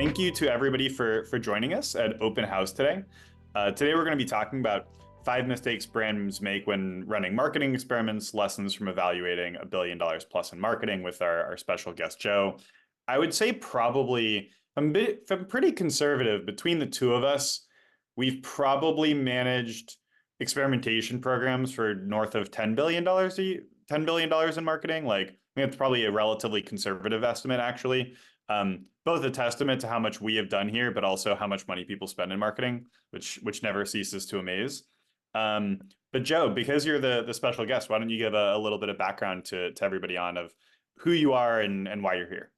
thank you to everybody for joining us at Open House today. Today we're going to be talking about 5 mistakes brands make when running marketing experiments, lessons from evaluating $1 billion plus in marketing with our special guest, Joe. I would say probably if I'm pretty conservative between the two of us. We've probably managed experimentation programs for north of $10 billion $10 billion in marketing. Like, I think it's probably a relatively conservative estimate, actually. Both a testament to how much we have done here, but also how much money people spend in marketing, which never ceases to amaze. But Joe, because you're the special guest, why don't you give a little bit of background to everybody on of who you are and why you're here?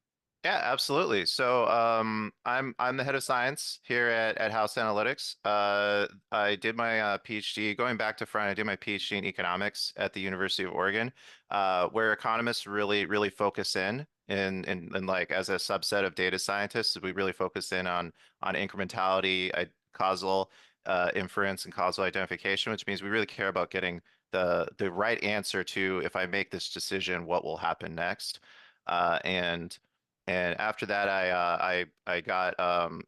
Yeah, absolutely. So I'm the head of science here at House Analytics. I did my PhD going back to front. I did my PhD in economics at the University of Oregon, where economists really focus in like as a subset of data scientists, we really focus in on incrementality, causal inference, and causal identification, which means we really care about getting the right answer to if I make this decision, what will happen next. Uh, and and after that, I got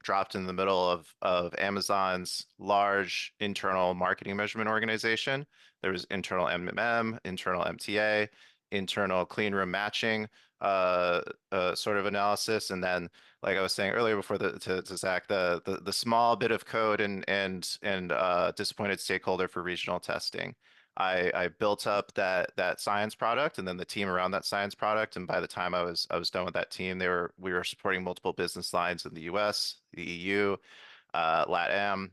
dropped in the middle of Amazon's large internal marketing measurement organization. There was internal MMM, internal MTA, internal clean room matching sort of analysis, and then, like I was saying earlier before to Zach, the small bit of code and disappointed stakeholder for regional testing. I built up that science product and then the team around that science product. And by the time I was done with that team, we were supporting multiple business lines in the US, the EU, LATAM,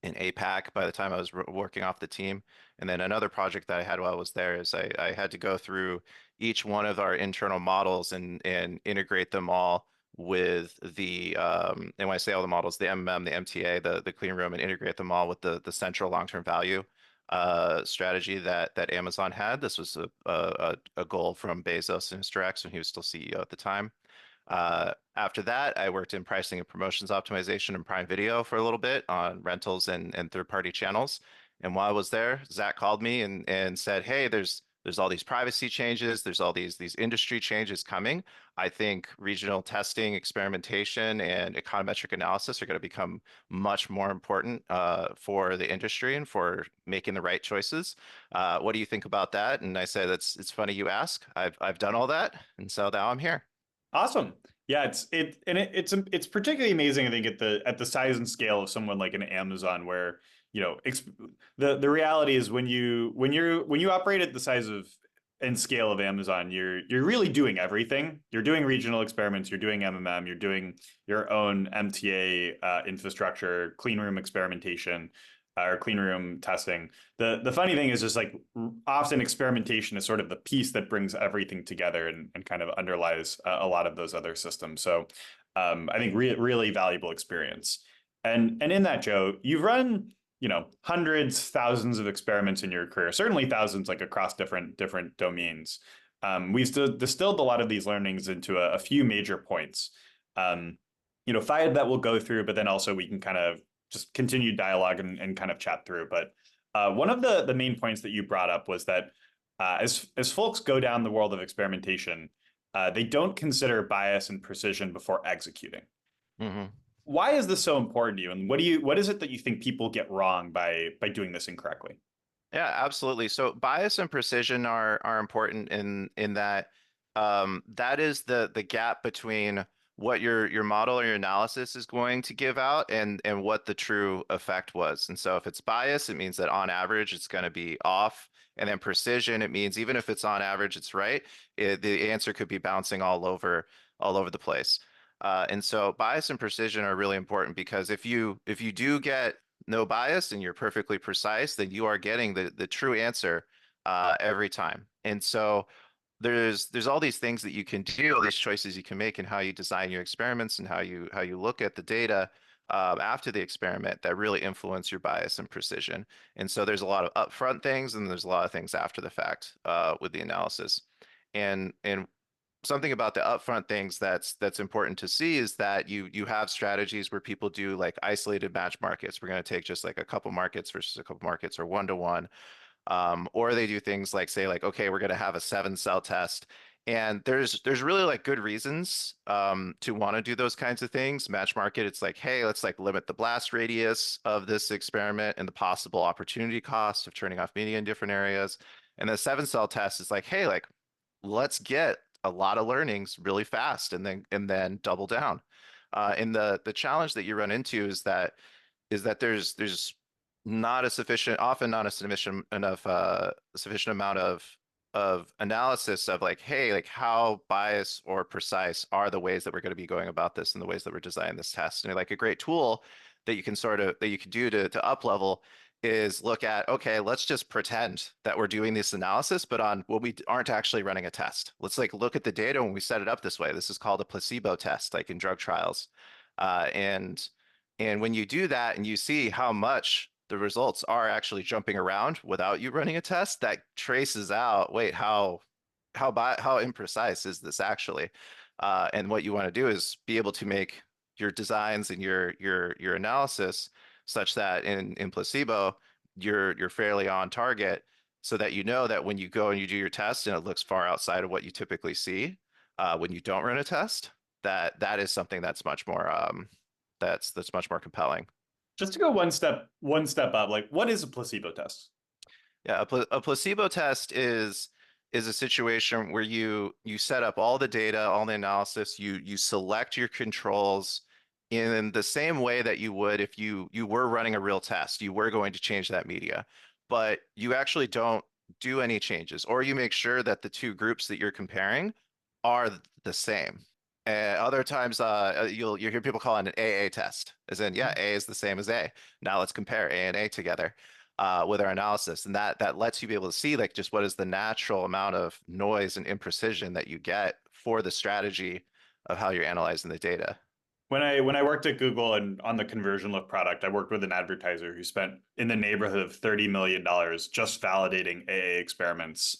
and APAC by the time I was working off the team. And then another project that I had while I was there is I had to go through each one of our internal models and integrate them all with and when I say all the models, the MMM, the MTA, the clean room, and integrate them all with the central long-term value strategy that Amazon had. This was a goal from Bezos and Mr. X when he was still CEO at the time. After that, I worked in pricing and promotions optimization and Prime Video for a little bit on rentals and third-party channels. And while I was there, Zach called me and said, "Hey, there's all these privacy changes, there's all these industry changes coming. I think regional testing, experimentation, and econometric analysis are going to become much more important for the industry and for making the right choices. What do you think about that?" And I said, "It's funny you ask. I've done all that, and so now I'm here." Awesome. Yeah, it's particularly amazing, I think, at the size and scale of someone like an Amazon, where the reality is when you operate at the size of and scale of Amazon, you're really doing everything. You're doing regional experiments, you're doing MMM, you're doing your own MTA infrastructure, clean room experimentation, or clean room testing. The funny thing is just like often experimentation is sort of the piece that brings everything together and kind of underlies a lot of those other systems. So I think really valuable experience. And in that, Joe, you've run hundreds, thousands of experiments in your career, certainly thousands, like across different domains. We've distilled a lot of these learnings into a few major points. Five that we'll go through, but then also we can kind of just continue dialogue and kind of chat through. But one of the main points that you brought up was that as folks go down the world of experimentation, they don't consider bias and precision before executing. Mhm. Why is this so important to you? And what is it that you think people get wrong by doing this incorrectly? Yeah, absolutely. So bias and precision are important in that that is the gap between what your model or your analysis is going to give out and what the true effect was. And so if it's bias, it means that on average it's going to be off. And then precision, it means even if it's on average, it's right. The answer could be bouncing all over the place. And so bias and precision are really important because if you do get no bias and you're perfectly precise, then you are getting the true answer every time. And so there's all these things that you can do, all these choices you can make in how you design your experiments and how you look at the data after the experiment that really influence your bias and precision. And so there's a lot of upfront things and there's a lot of things after the fact with the analysis. And something about the upfront things that's important to see is that you have strategies where people do like isolated match markets. We're going to take just like a couple markets versus a couple markets or one to one. Or they do things like say like, okay, we're going to have a 7 cell test And there's really like good reasons to want to do those kinds of things. Match market, it's like, hey, let's like limit the blast radius of this experiment and the possible opportunity cost of turning off media in different areas. And the 7-cell test is like, hey, like let's get a lot of learnings really fast and then double down. And the challenge that you run into is that there's not a sufficient, often not a sufficient enough sufficient amount of analysis of like, hey, like how biased or precise are the ways that we're going to be going about this and the ways that we're designing this test. And like a great tool that you can that you can do to up level is look at, okay, let's just pretend that we're doing this analysis, but on when we aren't actually running a test. Let's like look at the data when we set it up this way. This is called a placebo test, like in drug trials. Uh, and and when you do that and you see how much the results are actually jumping around without you running a test, that traces out, wait, how imprecise is this actually? And what you want to do is be able to make your designs and your analysis such that in placebo you're fairly on target, so that you know that when you go and you do your test and it looks far outside of what you typically see when you don't run a test, that is something that's much more that's much more compelling. Just to go one step up, like what is a placebo test? Yeah, a placebo test is a situation where you set up all the data, all the analysis, you select your controls in the same way that you would if you were running a real test. You were going to change that media, but you actually don't do any changes, or you make sure that the two groups that you're comparing are the same. Other times, you'll hear people call it an AA test, as in, yeah, A is the same as A. Now let's compare A and A together with our analysis, and that lets you be able to see like just what is the natural amount of noise and imprecision that you get for the strategy of how you're analyzing the data. When I worked at Google and on the conversion look product, I worked with an advertiser who spent in the neighborhood of $30 million just validating AA experiments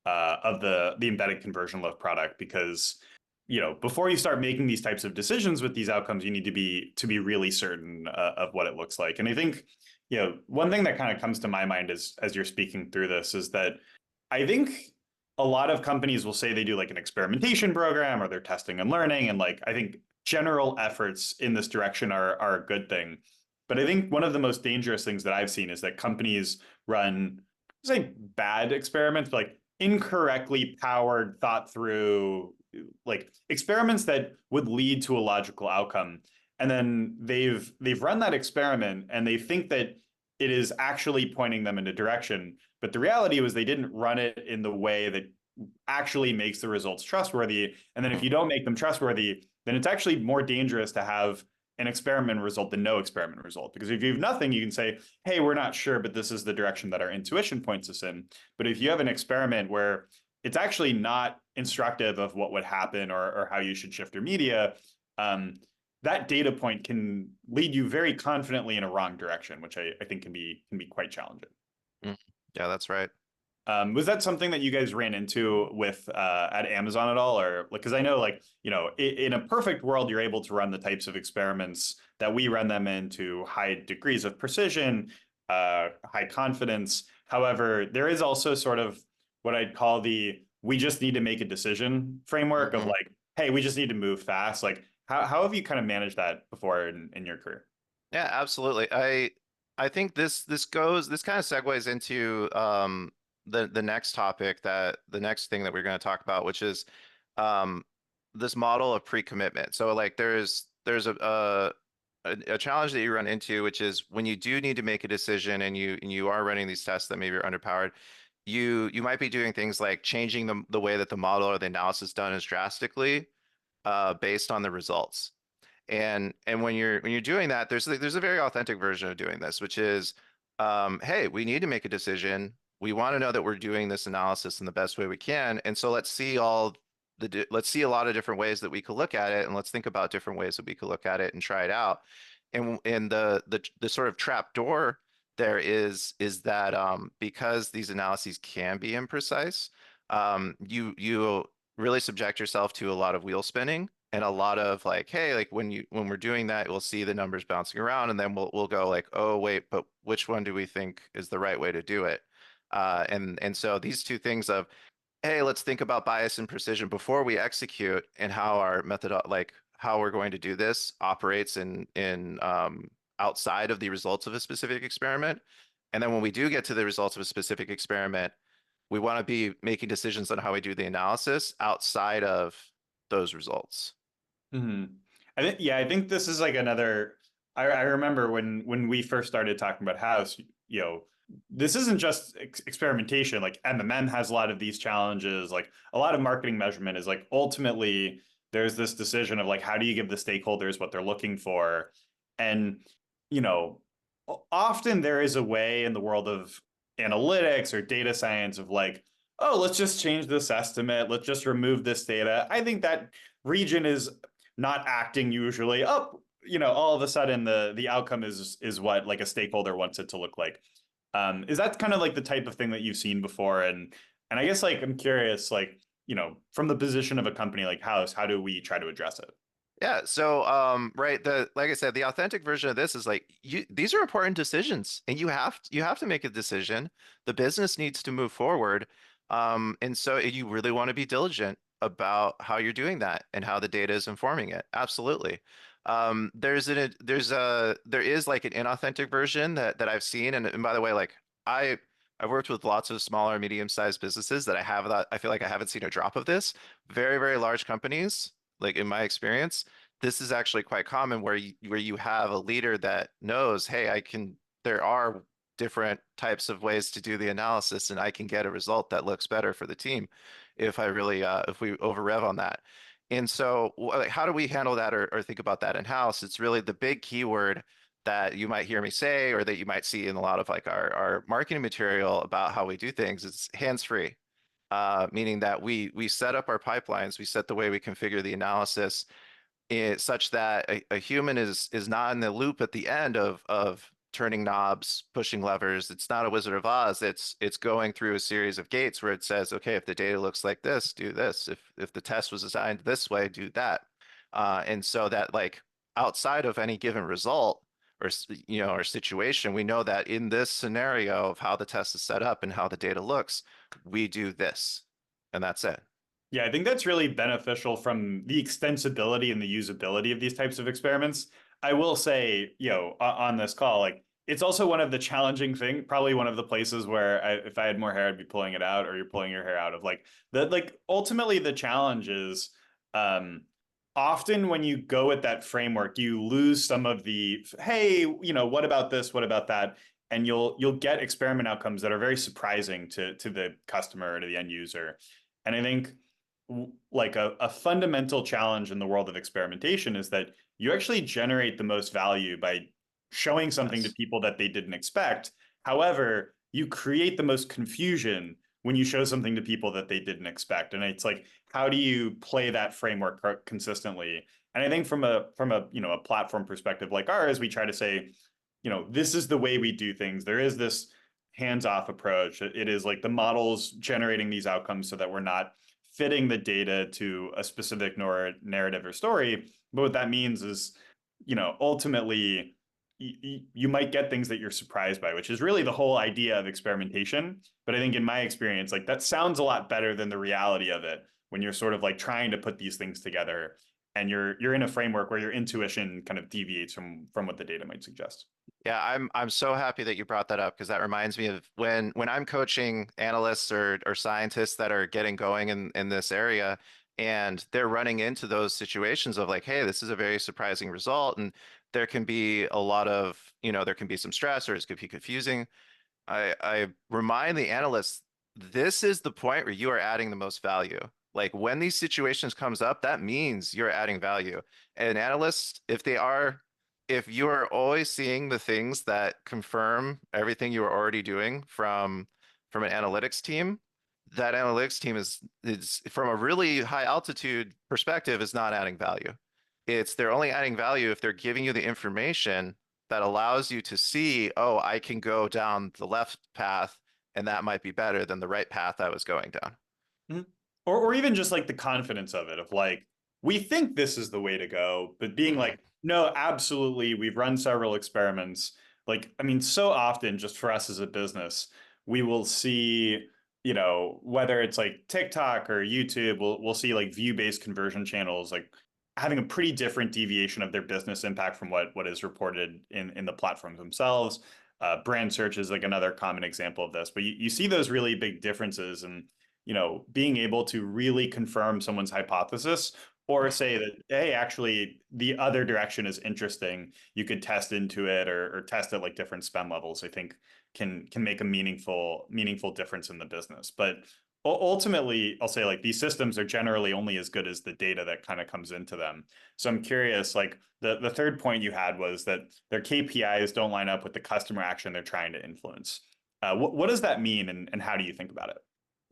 of the embedded conversion look product because before you start making these types of decisions with these outcomes, you need to be really certain of what it looks like. And I think one thing that kind of comes to my mind as you're speaking through this is that I think a lot of companies will say they do like an experimentation program or they're testing and learning. And like, I think general efforts in this direction are a good thing. But I think one of the most dangerous things that I've seen is that companies run, say, bad experiments, but like incorrectly powered, thought through, like experiments that would lead to a logical outcome. And then they've run that experiment and they think that it is actually pointing them in a direction. But the reality was they didn't run it in the way that actually makes the results trustworthy. And then if you don't make them trustworthy, then it's actually more dangerous to have an experiment result than no experiment result. Because if you have nothing, you can say, hey, we're not sure, but this is the direction that our intuition points us in. But if you have an experiment where it's actually not instructive of what would happen or how you should shift your media, um, that data point can lead you very confidently in a wrong direction, which I think can be quite challenging. Mm. Yeah, that's right. Was that something that you guys ran into with at Amazon at all, or because I know, like in a perfect world, you're able to run the types of experiments that we run them into high degrees of precision, high confidence. However, there is also sort of what I'd call the we just need to make a decision framework of Mhm. like, hey, we just need to move fast. Like, how have you kind of managed that before in your career? Yeah, absolutely. I think this kind of segues into the next topic, that the next thing that we're going to talk about, which is um this model of pre-commitment. So like there's a challenge that you run into, which is when you do need to make a decision and you are running these tests that maybe are underpowered, you might be doing things like changing the way that the model or the analysis done is drastically based on the results. And when you're doing that, there's a very authentic version of doing this, which is, hey, we need to make a decision. We want to know that we're doing this analysis in the best way we can, and so let's see a lot of different ways that we could look at it, and let's think about different ways that we could look at it and try it out. And the sort of trap door there is that because these analyses can be imprecise, you really subject yourself to a lot of wheel spinning and a lot of like, hey, like when we're doing that, we'll see the numbers bouncing around, and then we'll go like, oh wait, but which one do we think is the right way to do it? And so these two things of hey, let's think about bias and precision before we execute and how our method, like how we're going to do this operates in outside of the results of a specific experiment. And then when we do get to the results of a specific experiment, we want to be making decisions on how we do the analysis outside of those results. Hmm. I think, yeah, I think this is like another. I remember when we first started talking about house, this isn't just experimentation. Like MMM has a lot of these challenges. Like a lot of marketing measurement is like ultimately there's this decision of like how do you give the stakeholders what they're looking for, and you know, often there is a way in the world of analytics or data science of like, oh, let's just change this estimate. Let's just remove this data. I think that region is not acting usually up, all of a sudden the outcome is what like a stakeholder wants it to look like. Is that kind of like the type of thing that you've seen before? And I guess like I'm curious, like, from the position of a company like House, how do we try to address it? Yeah, so right, the like I said, the authentic version of this is like these are important decisions and you have to make a decision. The business needs to move forward. And so you really want to be diligent about how you're doing that and how the data is informing it. Absolutely. There is like an inauthentic version that I've seen. And by the way, like I I've worked with lots of smaller, medium-sized businesses that I feel like I haven't seen a drop of this. Very, very large companies, like in my experience, this is actually quite common where you have a leader that knows, hey, there are different types of ways to do the analysis, and I can get a result that looks better for the team if we over rev on that. And so, like, how do we handle that or think about that in house? It's really the big keyword that you might hear me say, or that you might see in a lot of like our marketing material about how we do things. It's hands-free, meaning that we set up our pipelines, we set the way we configure the analysis such that a human is not in the loop at the end of turning knobs, pushing levers. It's not a Wizard of Oz. It's going through a series of gates where it says, okay, if the data looks like this, do this. If the test was designed this way, do that. And so that like outside of any given result or situation, we know that in this scenario of how the test is set up and how the data looks, we do this, and that's it. Yeah, I think that's really beneficial from the extensibility and the usability of these types of experiments. I will say, on this call, like it's also one of the challenging thing, probably one of the places where if I had more hair, I'd be pulling it out, or you're pulling your hair out of like ultimately the challenge is um, often when you go with that framework, you lose some of the, hey, what about this? What about that? And you'll get experiment outcomes that are very surprising to the customer or to the end user. And I think like a fundamental challenge in the world of experimentation is that you actually generate the most value by showing something to Yes. people that they didn't expect. However, you create the most confusion when you show something to people that they didn't expect. And it's like, how do you play that framework consistently? And I think from a a platform perspective like ours, we try to say, this is the way we do things. There is this hands-off approach. It is like the models generating these outcomes so that we're not fitting the data to a specific narrative or story. But what that means is, ultimately you might get things that you're surprised by, which is really the whole idea of experimentation. But I think in my experience, like that sounds a lot better than the reality of it when you're sort of like trying to put these things together and you're in a framework where your intuition kind of deviates from what the data might suggest. Yeah, I'm so happy that you brought that up because that reminds me of when I'm coaching analysts or scientists that are getting going in this area and they're running into those situations of like, hey, this is a very surprising result, and there can be a lot of, there can be some stress or it could be confusing. I remind the analysts, this is the point where you are adding the most value. Like when these situations comes up, that means you're adding value. And analysts, if you are always seeing the things that confirm everything you are already doing from an analytics team, that analytics team is from a really high altitude perspective is not adding value. They're only adding value if they're giving you the information that allows you to see, oh, I can go down the left path and that might be better than the right path I was going down. Mhm. Or even just like the confidence of it, of like, we think this is the way to go, but being like, no, absolutely, we've run several experiments. Like, I mean, so often, just for us as a business, we will see whether it's like TikTok or YouTube, we'll see like view-based conversion channels like having a pretty different deviation of their business impact from what is reported in the platforms themselves. Brand search is like another common example of this, but you see those really big differences, and being able to really confirm someone's hypothesis or say that, hey, actually the other direction is interesting. You could test into it or test at like different spend levels. I think can make a meaningful difference in the business. But ultimately, I'll say like these systems are generally only as good as the data that kind of comes into them. So I'm curious, like the third point you had was that their KPIs don't line up with the customer action they're trying to influence. What does that mean, and how do you think about it?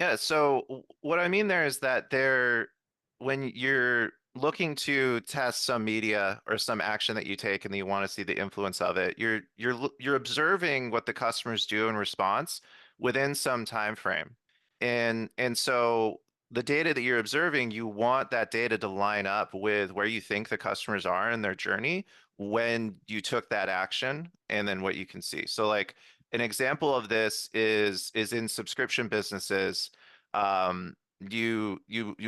Yeah, so what I mean there is that when you're looking to test some media or some action that you take and you want to see the influence of it, you're observing what the customers do in response within some time frame. And so the data that you're observing, you want that data to line up with where you think the customers are in their journey when you took that action and then what you can see. So like an example of this is in subscription businesses. You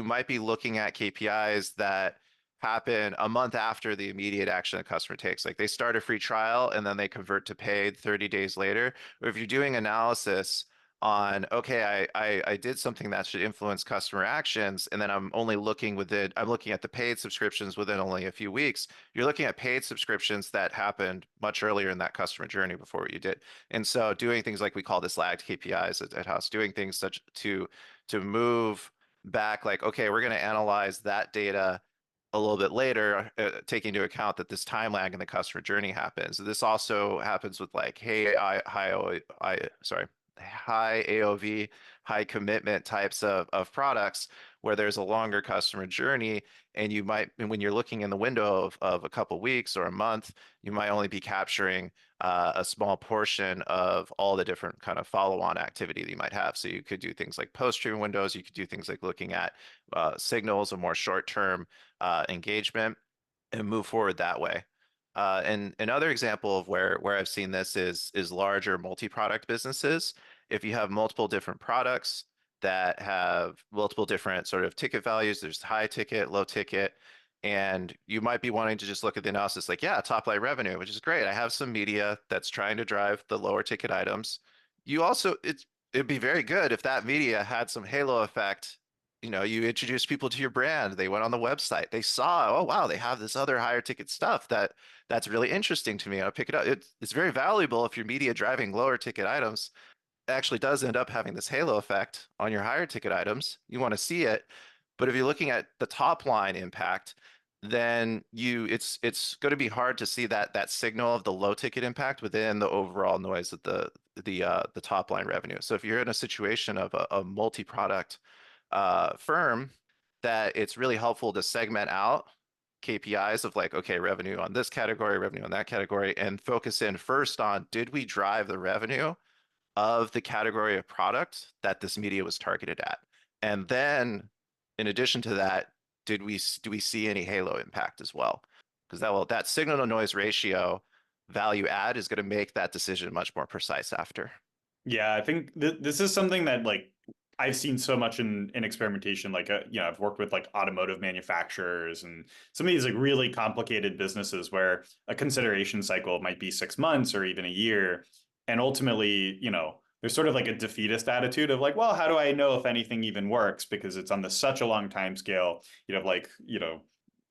might be looking at KPIs that happen a month after the immediate action the customer takes. Like they start a free trial and then they convert to paid 30 days later. Or if you're doing analysis on, okay, I did something that should influence customer actions, and then I'm looking at the paid subscriptions within only a few weeks. You're looking at paid subscriptions that happened much earlier in that customer journey before what you did. And so doing things like we call this lagged KPIs at House, doing things such to move back, like, okay, we're going to analyze that data a little bit later, taking into account that this time lag in the customer journey happens. This also happens with like, hey, high AOV, high commitment types of products where there's a longer customer journey, and when you're looking in the window of a couple weeks or a month, you might only be capturing a small portion of all the different kind of follow-on activity that you might have. So you could do things like post-stream windows. You could do things like looking at signals, a more short-term engagement, and move forward that way. And another example of where I've seen this is larger multi-product businesses. If you have multiple different products that have multiple different sort of ticket values, there's high ticket, low ticket, and you might be wanting to just look at the analysis like, yeah, top line revenue, which is great. I have some media that's trying to drive the lower ticket items. You also, it'd be very good if that media had some halo effect. You introduce people to your brand. They went on the website. They saw, oh wow, they have this other higher ticket stuff that's really interesting to me. I'll pick it up. It's very valuable if your media driving lower ticket items actually does end up having this halo effect on your higher ticket items. You want to see it. But if you're looking at the top line impact, then it's going to be hard to see that signal of the low ticket impact within the overall noise of the top line revenue. So if you're in a situation of a multi-product firm, that it's really helpful to segment out KPIs of like, okay, revenue on this category, revenue on that category, and focus in first on, did we drive the revenue of the category of product that this media was targeted at? And then in addition to that, do we see any halo impact as well? Because that signal to noise ratio value add is going to make that decision much more precise after. Yeah, I think this is something that like I've seen so much in experimentation. Like, I've worked with like automotive manufacturers and some of these like really complicated businesses where a consideration cycle might be 6 months or even a year, and ultimately, there's sort of like a defeatist attitude of like, well, how do I know if anything even works because it's on such a long time scale. You have like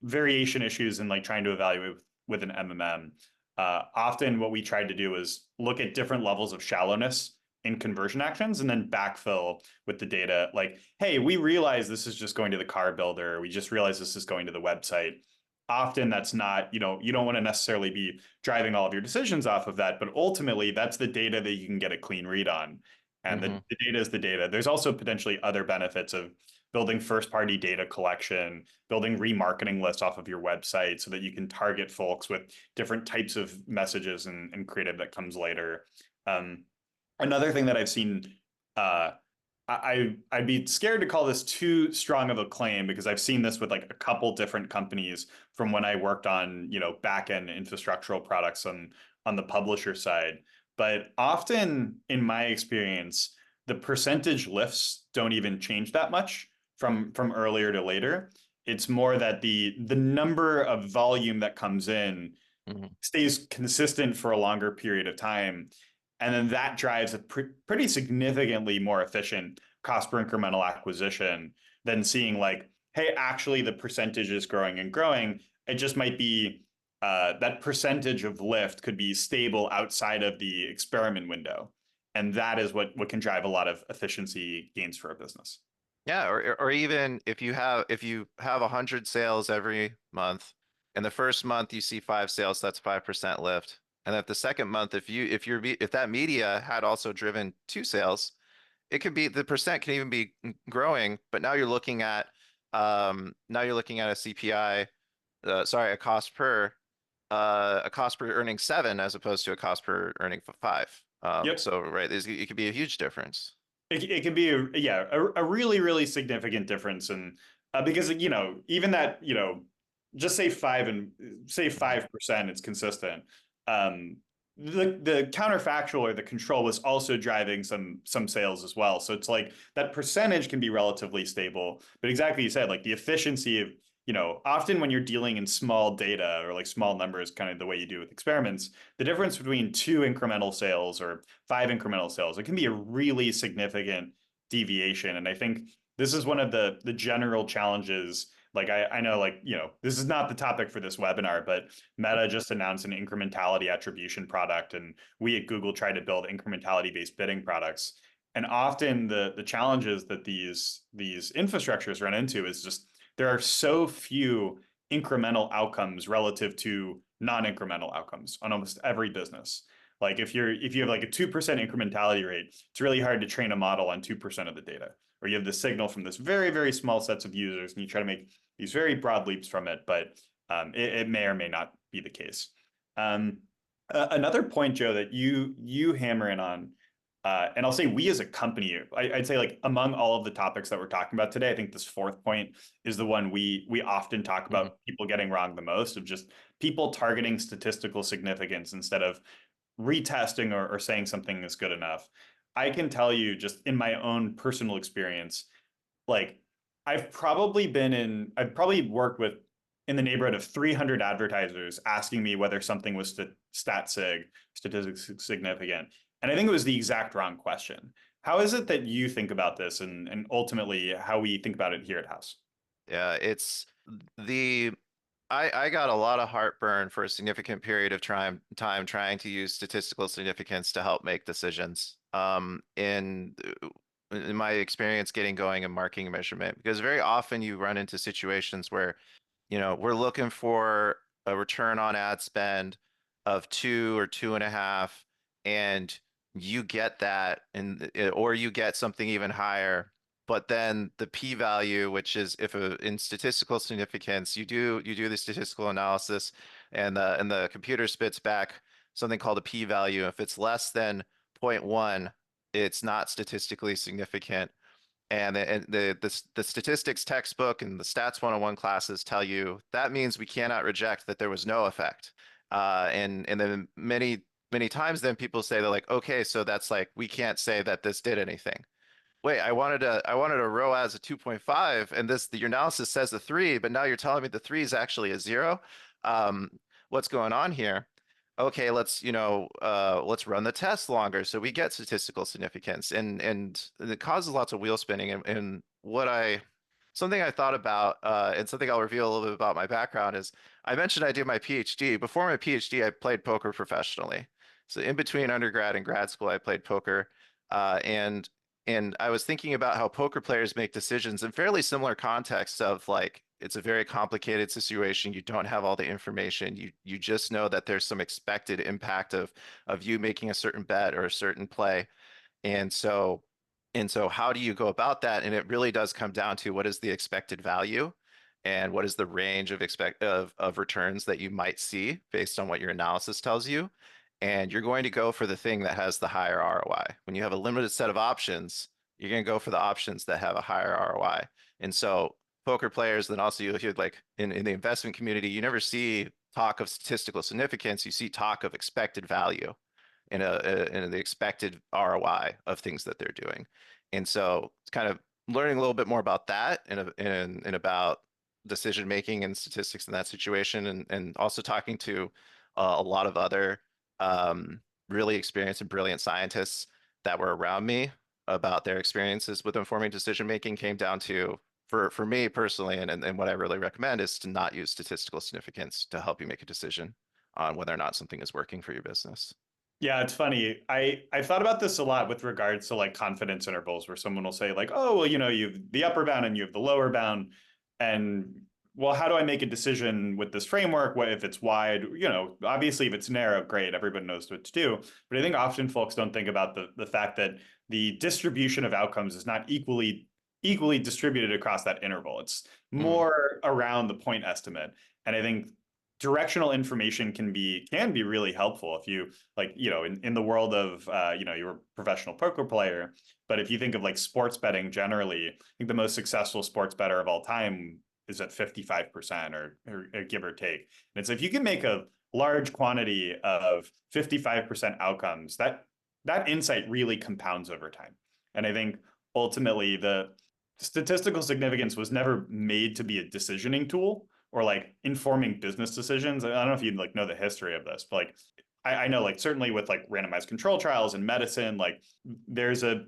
variation issues and like trying to evaluate with an MMM. Often, what we tried to do is look at different levels of shallowness in conversion actions and then backfill with the data like, hey, we realize this is just going to the car builder. We just realize this is going to the website. Often that's not, you don't want to necessarily be driving all of your decisions off of that, but ultimately that's the data that you can get a clean read on. And Mm-hmm. the data is the data. There's also potentially other benefits of building first party data collection, building remarketing lists off of your website so that you can target folks with different types of messages and creative that comes later. Another thing that I've seen, uh, I'd be scared to call this too strong of a claim because I've seen this with like a couple different companies from when I worked on back end infrastructural products on the publisher side. But often in my experience, the percentage lifts don't even change that much from earlier to later. It's more that the number of volume that comes in Mhm. stays consistent for a longer period of time. And then that drives a pretty significantly more efficient cost per incremental acquisition than seeing like, hey, actually the percentage is growing and growing. It just might be that percentage of lift could be stable outside of the experiment window. And that is what can drive a lot of efficiency gains for a business. Yeah, or even if you have 100 sales every month, and the first month you see 5 sales, that's 5% lift. And if the second month, if that media had also driven 2 sales, it could be the percent can even be growing, but now you're looking at a CPI, sorry, a cost per earning 7 as opposed to a cost per earning 5. Yep. So right, it could be a huge difference. It can be a really really significant difference and because even that just say 5% it's consistent. um the counterfactual or the control was also driving some sales as well, so it's like that percentage can be relatively stable, but exactly you said, like the efficiency of often when you're dealing in small data or like small numbers, kind of the way you do with experiments, the difference between 2 incremental sales or 5 incremental sales, it can be a really significant deviation. And I think this is one of the general challenges. Like I know, like, this is not the topic for this webinar, but Meta just announced an incrementality attribution product, and we at Google try to build incrementality based bidding products. And often the challenges that these infrastructures run into is just there are so few incremental outcomes relative to non-incremental outcomes on almost every business. Like if you have like a 2% incrementality rate, it's really hard to train a model on 2% of the data. Or you have the signal from this very, very small sets of users, and you try to make these very broad leaps from it, but it may or may not be the case. Um, Another point, Joe, that you hammer in on, and I'll say we as a company, I'd say like among all of the topics that we're talking about today, I think this fourth point is the one we often talk Mhm. about people getting wrong the most, of just people targeting statistical significance instead of retesting or saying something is good enough. I can tell you just in my own personal experience, like I've probably worked with in the neighborhood of 300 advertisers asking me whether something was statistically significant. And I think it was the exact wrong question. How is it that you think about this, and ultimately how we think about it here at House? Yeah, it's the I got a lot of heartburn for a significant period of time trying to use statistical significance to help make decisions. In my experience getting going in marketing measurement, because very often you run into situations where, we're looking for a return on ad spend of 2 or 2.5, and you get that, or you get something even higher. But then the p-value, which is if in statistical significance, you do the statistical analysis, and the computer spits back something called a p-value. If it's less than zero point 0.1, it's not statistically significant. And the statistics textbook and the stats 101 classes tell you that means we cannot reject that there was no effect. And then many times then people say they're like, okay, so that's like we can't say that this did anything. Wait, I wanted a ROAS of 2.5, and your analysis says a 3, but now you're telling me the 3 is actually a 0. Um, what's going on here? Okay, let's run the test longer so we get statistical significance, and it causes lots of wheel spinning. And something I thought about, and something I'll reveal a little bit about my background is I mentioned I did my PhD. Before my PhD, I played poker professionally. So in between undergrad and grad school, I played poker. And I was thinking about how poker players make decisions in fairly similar contexts of like it's a very complicated situation. You don't have all the information. You just know that there's some expected impact of you making a certain bet or a certain play. And so how do you go about that? And it really does come down to what is the expected value and what is the range of returns that you might see based on what your analysis tells you. And you're going to go for the thing that has the higher ROI. When you have a limited set of options, you're going to go for the options that have a higher ROI. And so poker players, then also you'll hear like in the investment community, you never see talk of statistical significance, you see talk of expected value. in the expected ROI of things that they're doing. And so it's kind of learning a little bit more about that and about decision making and statistics in that situation, and also talking to a lot of other um, really experienced and brilliant scientists that were around me about their experiences with informing decision making came down to for me personally, and what I really recommend is to not use statistical significance to help you make a decision on whether or not something is working for your business. Yeah, it's funny. I've thought about this a lot with regards to like confidence intervals where someone will say like, "Oh, well, you know, you have the upper bound and you have the lower bound." And well, how do I make a decision with this framework? What if it's wide? You know, obviously if it's narrow, great, everybody knows what to do. But I think often folks don't think about the fact that the distribution of outcomes is not equally distributed across that interval. It's Mm, more around the point estimate. And I think directional information can be really helpful if you like, you know, in the world of you know, you're a professional poker player, but if you think of like sports betting generally, I think the most successful sports bettor of all time is at 55% or give or take. And it's if you can make a large quantity of 55% outcomes, that insight really compounds over time. And I think ultimately the statistical significance was never made to be a decisioning tool or like informing business decisions. I don't know if you like know the history of this, but like I know like certainly with like randomized control trials in medicine, like there's a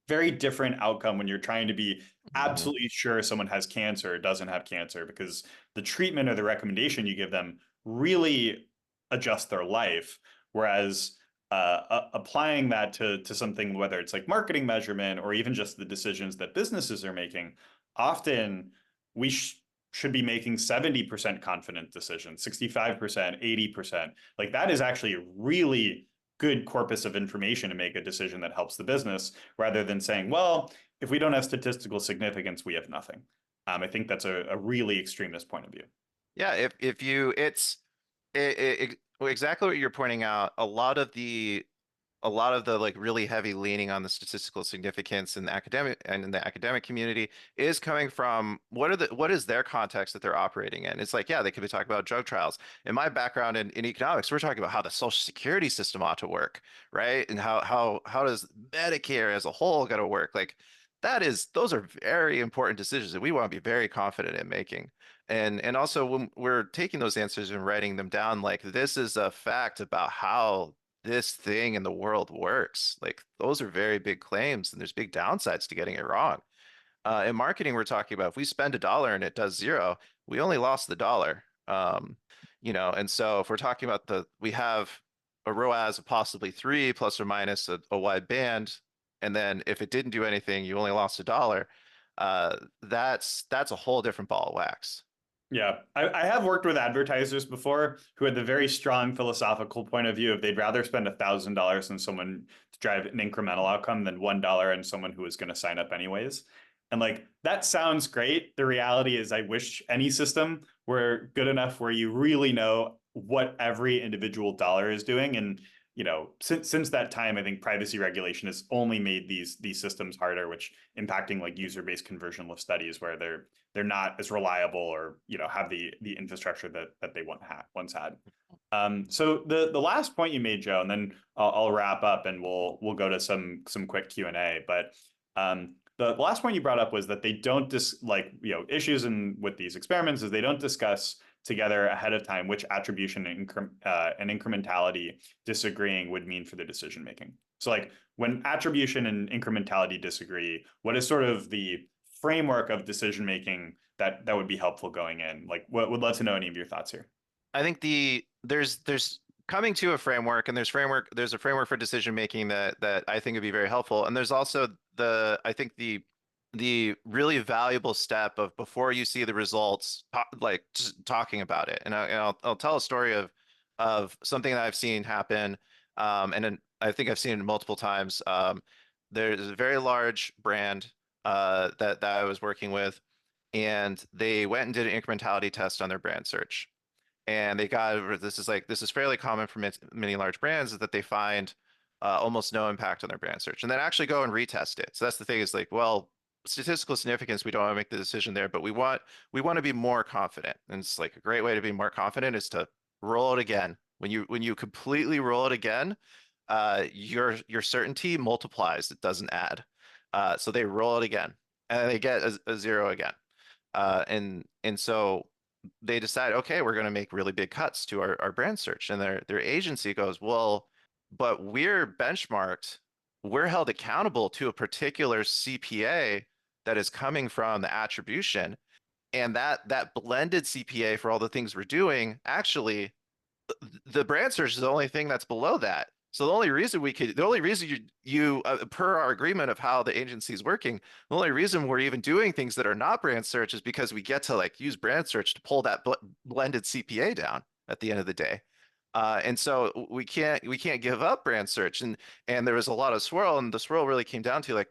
very different outcome when you're trying to be mhm. absolutely sure someone has cancer or doesn't have cancer because the treatment or the recommendation you give them really adjust their life. Whereas applying that to something, whether it's like marketing measurement or even just the decisions that businesses are making, often we should be making 70% confident decisions, 65%, 80%. Like that is actually a really good corpus of information to make a decision that helps the business rather than saying, well, if we don't have statistical significance, we have nothing. I think that's a really extremist point of view. Yeah, if you well, exactly what you're pointing out, a lot of the like really heavy leaning on the statistical significance in the academic community is coming from what is their context that they're operating in. It's like, yeah, they could be talking about drug trials. In my background in economics, we're talking about how the social security system ought to work, right? And how does Medicare as a whole got to work? Like those are very important decisions that we want to be very confident in making. And also when we're taking those answers and writing them down, like this is a fact about how this thing in the world works. Like those are very big claims, and there's big downsides to getting it wrong. In marketing, we're talking about if we spend $1 and it does zero, we only lost the dollar. And so if we're talking about we have a ROAS of possibly three plus or minus a wide band, and then if it didn't do anything, you only lost $1. That's a whole different ball of wax. Yeah, I have worked with advertisers before who had the very strong philosophical point of view of they'd rather spend $1,000 on someone to drive an incremental outcome than $1 on someone who is going to sign up anyways. And like that sounds great. The reality is, I wish any system were good enough where you really know what every individual dollar is doing. And you know, since that time, I think privacy regulation has only made these systems harder, which impacting like user-based conversionless studies where they're not as reliable or you know have the infrastructure that they once had. So the last point you made, Joe, and then I'll wrap up and we'll go to some quick Q&A. But the last point you brought up was that they don't like you know issues in with these experiments is they don't discuss together ahead of time which attribution and incrementality disagreeing would mean for the decision making. So like when attribution and incrementality disagree, what is sort of the framework of decision making that would be helpful going in? Like, what would love to know any of your thoughts here. I think there's coming to a framework, and there's a framework for decision making that I think would be very helpful. And there's also I think the really valuable step of before you see the results, like just talking about it. And I'll tell a story of something that I've seen happen. And then I think I've seen it multiple times. There's a very large brand that I was working with, and they went and did an incrementality test on their brand search, and they got this is fairly common for many large brands, is that they find almost no impact on their brand search, and then actually go and retest it. So that's the thing, is like, well, statistical significance, we don't want to make the decision there, but we want to be more confident. And it's like a great way to be more confident is to roll it again. When you completely roll it again, your certainty multiplies, it doesn't add. So they roll it again, and they get a zero again. And so they decide, okay, we're going to make really big cuts to our brand search. And their agency goes, well, but we're benchmarked, we're held accountable to a particular CPA that is coming from the attribution. And that blended CPA for all the things we're doing, actually, the brand search is the only thing that's below that. So the only reason you per our agreement of how the agency is working, the only reason we're even doing things that are not brand search is because we get to like use brand search to pull that blended CPA down at the end of the day. And so we can't give up brand search. And there was a lot of swirl, and the swirl really came down to like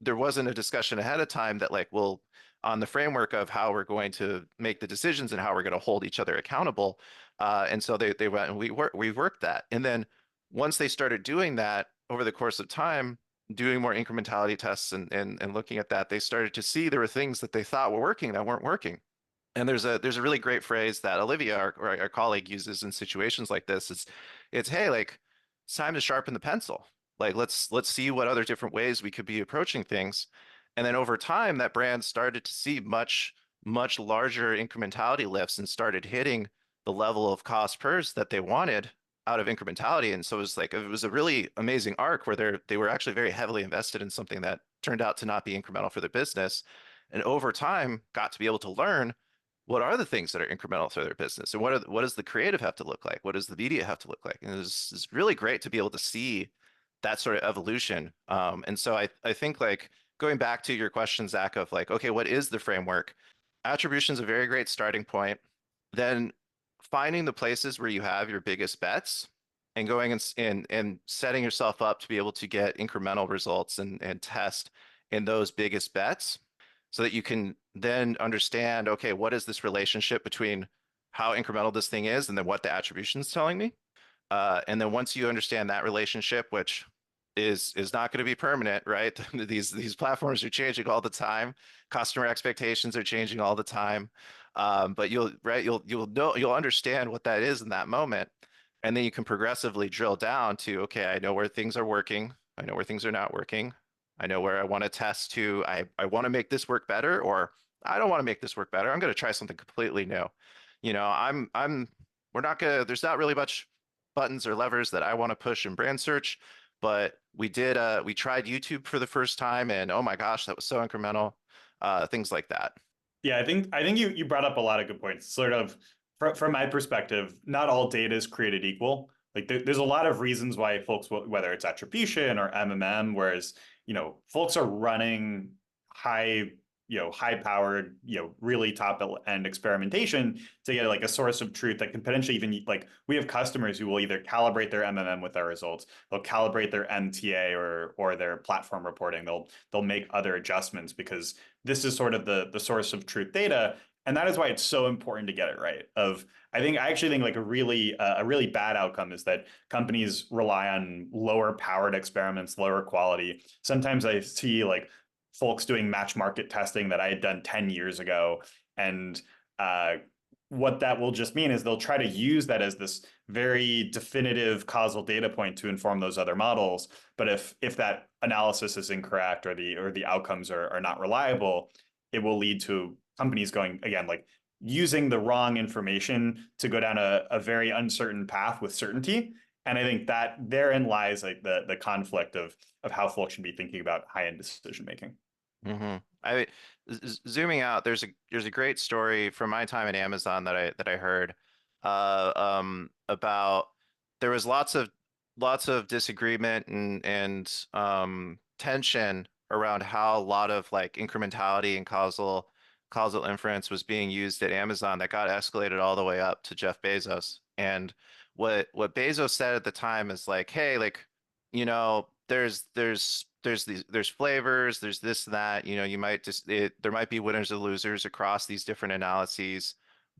there wasn't a discussion ahead of time that like, well, on the framework of how we're going to make the decisions and how we're going to hold each other accountable. And so they went and we worked that. And then once they started doing that over the course of time, doing more incrementality tests and looking at that, they started to see there were things that they thought were working that weren't working. And there's a really great phrase that Olivia, our colleague, uses in situations like this. It's hey, like it's time to sharpen the pencil. Like let's see what other different ways we could be approaching things. And then over time, that brand started to see much larger incrementality lifts and started hitting the level of cost pers that they wanted out of incrementality. And so it was a really amazing arc where they were actually very heavily invested in something that turned out to not be incremental for their business. And over time, got to be able to learn what are the things that are incremental to their business, and what does the creative have to look like? What does the media have to look like? And it's really great to be able to see that sort of evolution. And so I think like going back to your question, Zach, of like, okay, what is the framework? Attribution is a very great starting point. Then finding the places where you have your biggest bets and going and setting yourself up to be able to get incremental results and test in those biggest bets so that you can then understand, okay, what is this relationship between how incremental this thing is and then what the attribution is telling me? And then once you understand that relationship, which is not going to be permanent, right? These platforms are changing all the time. Customer expectations are changing all the time. But you'll understand what that is in that moment, and then you can progressively drill down to, okay, I know where things are working, I know where things are not working, I know where I want to test to, I want to make this work better, or I don't want to make this work better. I'm going to try something completely new. We're not gonna. There's not really much buttons or levers that I want to push in brand search, but we tried YouTube for the first time, and oh my gosh, that was so incremental. Things like that. Yeah, I think you brought up a lot of good points. Sort of from my perspective, not all data is created equal. Like there's a lot of reasons why folks, whether it's attribution or MMM, whereas folks are running high high powered really top end experimentation to get like a source of truth that can potentially even like we have customers who will either calibrate their MMM with our results, they'll calibrate their MTA or their platform reporting, they'll make other adjustments because this is sort of the source of truth data. And that is why it's so important to get it right. I actually think like a really bad outcome is that companies rely on lower powered experiments, lower quality. Sometimes I see like folks doing match market testing that I had done 10 years ago. And uh, what that will just mean is they'll try to use that as this very definitive causal data point to inform those other models. But if that analysis is incorrect or the outcomes are not reliable, it will lead to companies going again like using the wrong information to go down a very uncertain path with certainty. And I think that therein lies like the conflict of how folks should be thinking about high end decision making. Hmm. I zooming out, there's a great story from my time at Amazon that I heard about there was lots of disagreement and tension around how a lot of like incrementality and causal inference was being used at Amazon that got escalated all the way up to Jeff Bezos. And what Bezos said at the time is like, hey, like, there's flavors, there's this and that, you might there might be winners and losers across these different analyses,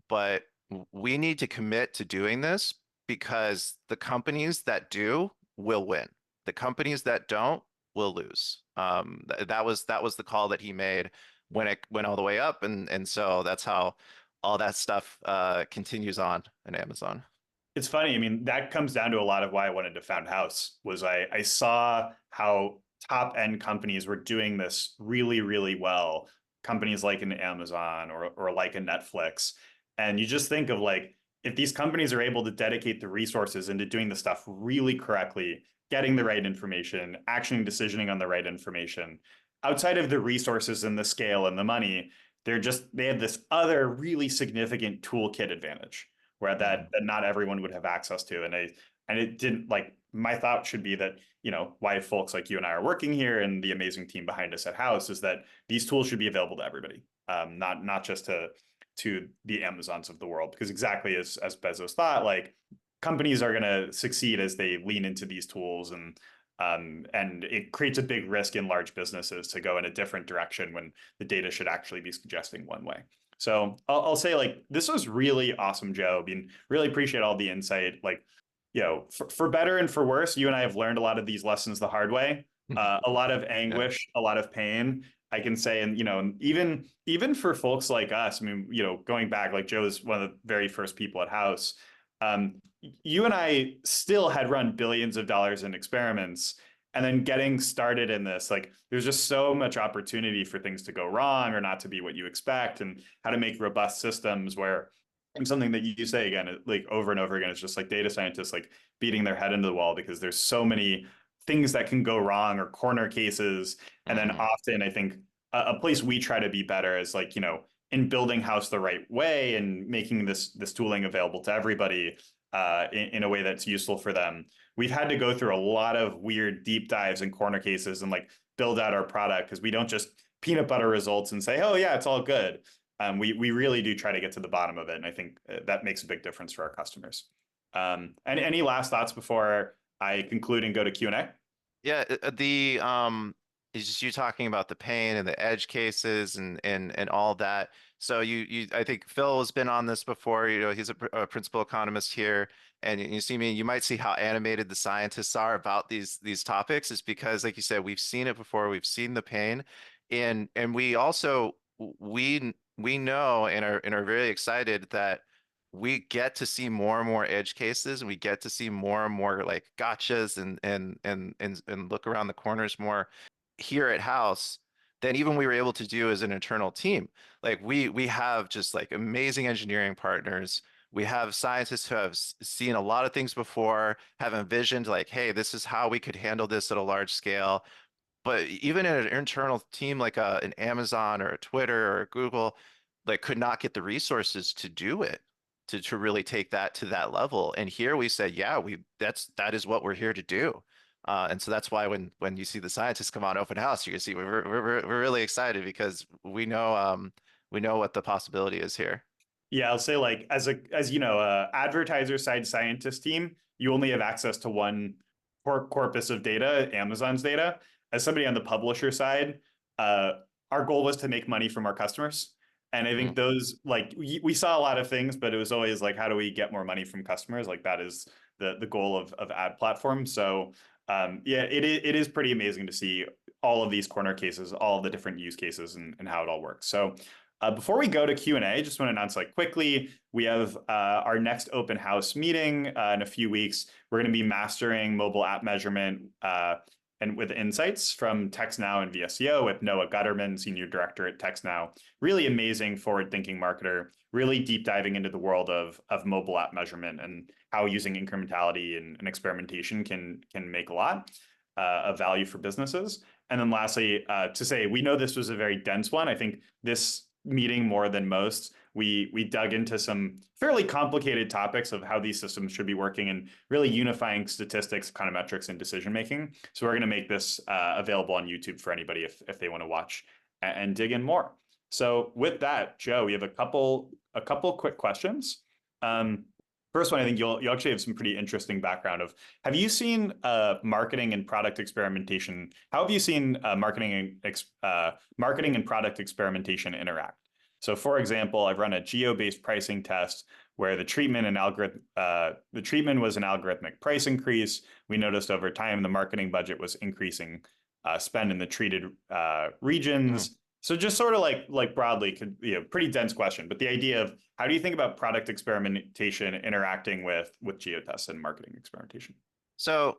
but we need to commit to doing this because the companies that do will win. The companies that don't will lose. That was the call that he made when it went all the way up, and so that's how all that stuff continues on in Amazon. It's funny. I mean, that comes down to a lot of why I wanted to found House was I saw how top end companies were doing this really, really well. Companies like an Amazon or like a Netflix. And you just think of like, if these companies are able to dedicate the resources into doing the stuff really correctly, getting the right information, actioning, decisioning on the right information, outside of the resources and the scale and the money, they have this other really significant toolkit advantage where Mhm. that not everyone would have access to. And it didn't like my thought should be that, you know, why folks like you and I are working here and the amazing team behind us at House is that these tools should be available to everybody, not just to the Amazons of the world. Because exactly as Bezos thought, like companies are going to succeed as they lean into these tools and it creates a big risk in large businesses to go in a different direction when the data should actually be suggesting one way. So I'll say like this was really awesome, Joe. I mean, really appreciate all the insight. Like, you know, for better and for worse, you and I have learned a lot of these lessons the hard way. A lot of Yeah. anguish, a lot of pain. I can say, and you know, even for folks like us, I mean, you know, going back, like Joe is one of the very first people at House. Um, you and I still had run billions of dollars in experiments, and then getting started in this, like there's just so much opportunity for things to go wrong or not to be what you expect, and how to make robust systems where and something that you say again, like over and over again, it's just like data scientists like beating their head into the wall because there's so many things that can go wrong or corner cases. And then Mhm. often I think a place we try to be better is like, you know, in building House the right way and making this tooling available to everybody in a way that's useful for them. We've had to go through a lot of weird deep dives and corner cases and like build out our product because we don't just peanut butter results and say, oh yeah, it's all good. We really do try to get to the bottom of it, and I think that makes a big difference for our customers. Any last thoughts before I conclude and go to Q&A? Yeah, it's just you talking about the pain and the edge cases and all that. So you I think Phil has been on this before. You know, he's a principal economist here, and you see me. You might see how animated the scientists are about these topics. Is because, like you said, we've seen it before. We've seen the pain, and we also we know and are very excited that we get to see more and more edge cases and we get to see more and more like gotchas and look around the corners more here at House than even we were able to do as an internal team. Like we have just like amazing engineering partners. We have scientists who have seen a lot of things before, have envisioned like, hey, this is how we could handle this at a large scale. But even in an internal team like an Amazon or a Twitter or a Google, like could not get the resources to do it, to really take that to that level. And here we said, yeah, that is what we're here to do. And so that's why when you see the scientists come on open house, you can see we're really excited because we know what the possibility is here. Yeah, I'll say like as you know, advertiser side scientist team, you only have access to one corpus of data, Amazon's data. As somebody on the publisher side, uh, our goal was to make money from our customers. And I think Mhm. those like we saw a lot of things, but it was always like, how do we get more money from customers? Like that is the goal of ad platform. So yeah, it is pretty amazing to see all of these corner cases, all of the different use cases and how it all works. So before we go to Q&A, just want to announce like quickly, we have our next open house meeting in a few weeks. We're going to be mastering mobile app measurement and with insights from TextNow and VSEO with Noah Gutterman, Senior Director at TextNow. Really amazing forward-thinking marketer, really deep diving into the world of mobile app measurement and how using incrementality and experimentation can make a lot of value for businesses. And then lastly, to say, we know this was a very dense one. I think this meeting more than most. We dug into some fairly complicated topics of how these systems should be working and really unifying statistics, econometrics, and decision making. So we're going to make this available on YouTube for anybody if they want to watch and dig in more. So with that, Joe, we have a couple quick questions. Um, First one, I think you actually have some pretty interesting background of. Have you seen marketing and product experimentation? How have you seen marketing and product experimentation interact? So, for example, I've run a geo-based pricing test where the treatment was an algorithmic price increase. We noticed over time the marketing budget was increasing spend in the treated Mhm. regions. So just sort of like broadly, pretty dense question, but the idea of how do you think about product experimentation interacting with geotests and marketing experimentation? So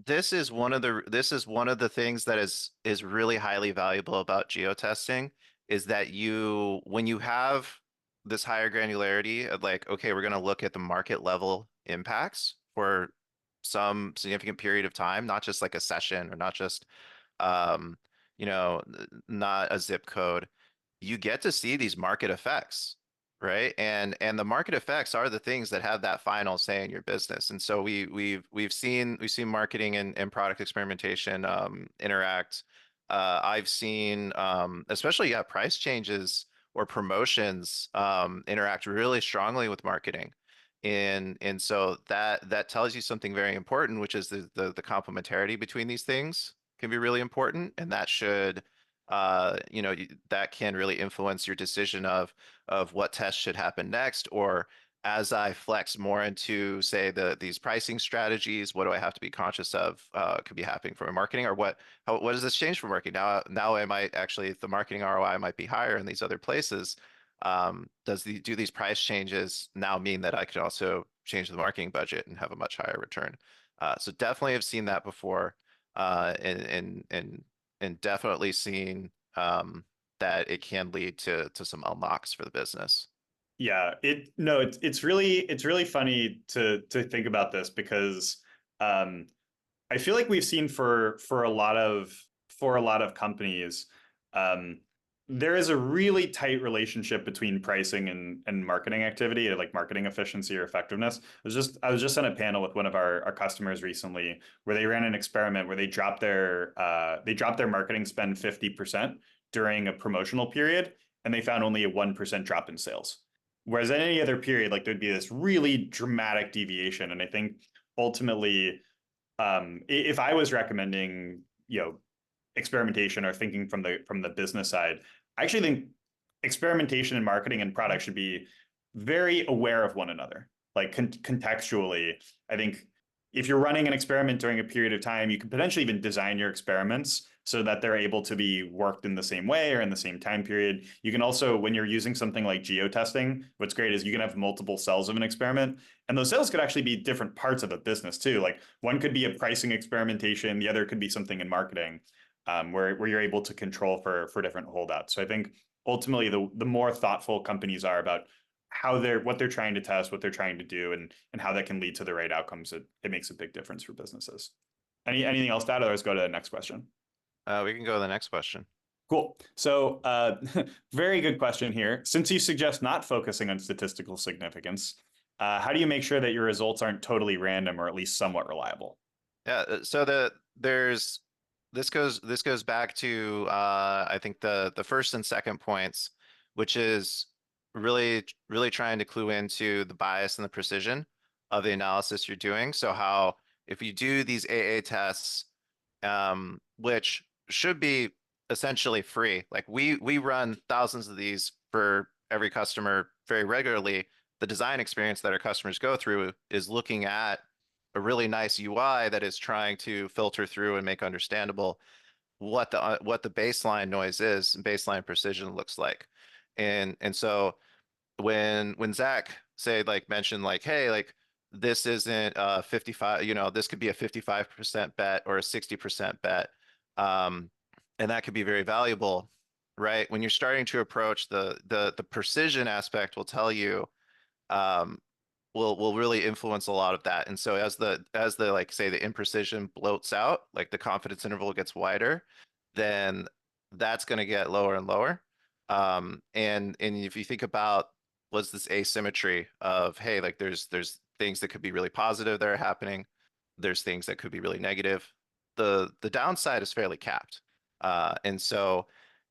this is one of the things that is really highly valuable about geotesting is that you when you have this higher granularity of like, okay, we're going to look at the market level impacts for some significant period of time, not just like a session or not just um, not a zip code. You get to see these market effects, right? And the market effects are the things that have that final say in your business. And so we've seen marketing and product experimentation interact. I've seen especially price changes or promotions interact really strongly with marketing. And so that tells you something very important, which is the complementarity between these things can be really important, and that should that can really influence your decision of what tests should happen next, or as I flex more into say these pricing strategies, what do I have to be conscious of could be happening from a marketing, or what does this change for marketing now I might actually the marketing ROI might be higher in these other places. Do these price changes now mean that I could also change the marketing budget and have a much higher return? So definitely have seen that before, and definitely seen that it can lead to some unlocks for the business. Yeah, it's really funny to think about this because um, I feel like we've seen for a lot of companies, um, there is a really tight relationship between pricing and marketing activity, or like marketing efficiency or effectiveness. I was just on a panel with one of our customers recently where they ran an experiment where they dropped their marketing spend 50% during a promotional period, and they found only a 1% drop in sales. Whereas in any other period, like there'd be this really dramatic deviation. And I think ultimately if I was recommending, experimentation or thinking from the business side, I actually think experimentation and marketing and product should be very aware of one another. Like contextually, I think if you're running an experiment during a period of time, you can potentially even design your experiments so that they're able to be worked in the same way or in the same time period. You can also, when you're using something like geotesting, what's great is you can have multiple cells of an experiment, and those cells could actually be different parts of a business too. Like one could be a pricing experimentation, the other could be something in marketing, where you're able to control for different holdouts. So I think ultimately the more thoughtful companies are about what they're trying to test, what they're trying to do, and how that can lead to the right outcomes, it makes a big difference for businesses. Anything else to add? Otherwise, go to the next question. We can go to the next question. Cool. So, very good question here. Since you suggest not focusing on statistical significance, how do you make sure that your results aren't totally random or at least somewhat reliable? Yeah, so there's this goes back to I think the first and second points, which is really trying to clue into the bias and the precision of the analysis you're doing. So how if you do these AA tests, which should be essentially free, like we run thousands of these for every customer very regularly. The design experience that our customers go through is looking at a really nice UI that is trying to filter through and make understandable what the baseline noise is and baseline precision looks like. And so when Zach say like mentioned like, hey, like this isn't 55, this could be a 55% bet or a 60% bet. Um, and that could be very valuable, right? When you're starting to approach the precision aspect will tell you um, will really influence a lot of that. And so as the like say the imprecision bloats out, like the confidence interval gets wider, then that's going to get lower and lower. And if you think about what's this asymmetry of hey, like there's things that could be really positive that are happening, there's things that could be really negative. The downside is fairly capped. And so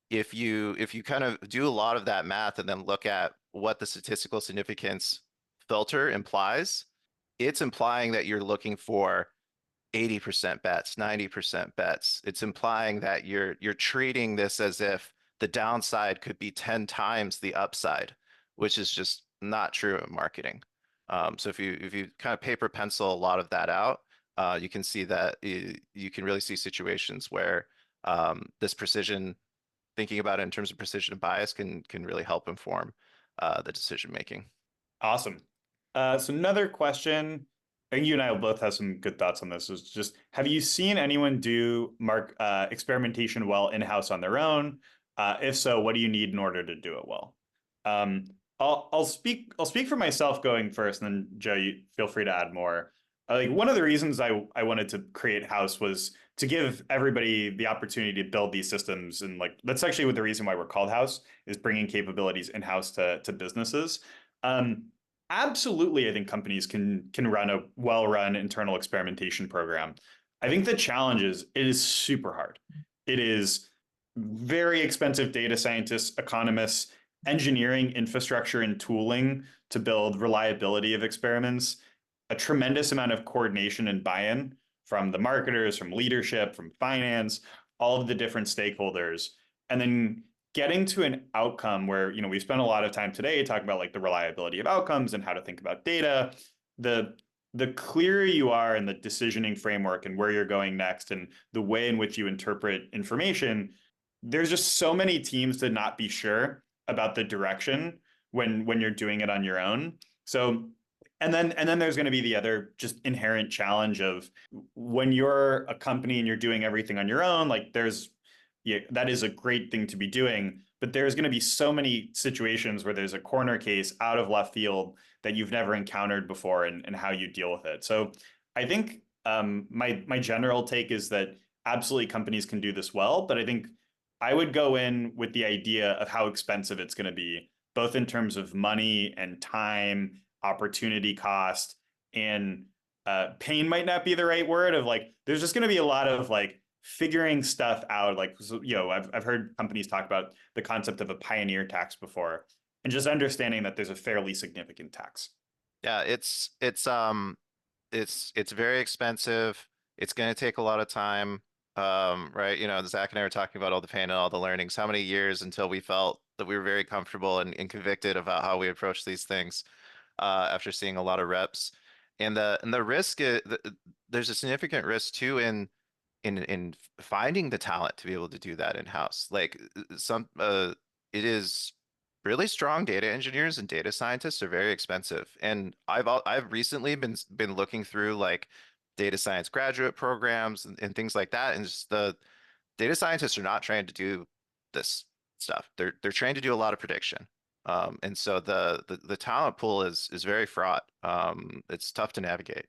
if you kind of do a lot of that math and then look at what the statistical significance filter implies, it's implying that you're looking for 80% bets, 90% bets. It's implying that you're treating this as if the downside could be 10 times the upside, which is just not true in marketing. So if you kind of paper pencil a lot of that out, you can see that you can really see situations where this precision thinking about it in terms of precision and bias can really help inform the decision making. Awesome. So another question, and you and I will both have some good thoughts on this, is just have you seen anyone do experimentation well in-house on their own? If so, what do you need in order to do it well? Um, I'll speak for myself going first, and then Joe, you feel free to add more. Like one of the reasons I wanted to create House was to give everybody the opportunity to build these systems, and like that's actually what the reason why we're called House is bringing capabilities in-house to businesses. Um, Absolutely, I think companies can run a well-run internal experimentation program. I think the challenge is it is super hard. It is very expensive data scientists, economists, engineering infrastructure and tooling to build reliability of experiments, a tremendous amount of coordination and buy-in from the marketers, from leadership, from finance, all of the different stakeholders. And then getting to an outcome where, we spent a lot of time today talking about like the reliability of outcomes and how to think about data. The clearer you are in the decisioning framework and where you're going next and the way in which you interpret information, there's just so many teams to not be sure about the direction when you're doing it on your own. So and then there's going to be the other just inherent challenge of when you're a company and you're doing everything on your own, like there's yeah, that is a great thing to be doing. But there's going to be so many situations where there's a corner case out of left field that you've never encountered before and how you deal with it. So I think my general take is that absolutely companies can do this well, but I think I would go in with the idea of how expensive it's going to be, both in terms of money and time, opportunity cost, and pain might not be the right word of like, there's just going to be a lot of like figuring stuff out. Like, I've heard companies talk about the concept of a pioneer tax before, and just understanding that there's a fairly significant tax. Yeah, it's very expensive. It's going to take a lot of time. Right? Zach and I were talking about all the pain and all the learnings. How many years until we felt that we were very comfortable and convicted about how we approach these things after seeing a lot of reps. And the risk is, there's a significant risk too in finding the talent to be able to do that in-house. Like it is really strong data engineers and data scientists are very expensive. And I've recently been looking through like data science graduate programs and things like that. And just the data scientists are not trained to do this stuff. They're trained to do a lot of prediction. And so the talent pool is very fraught. It's tough to navigate.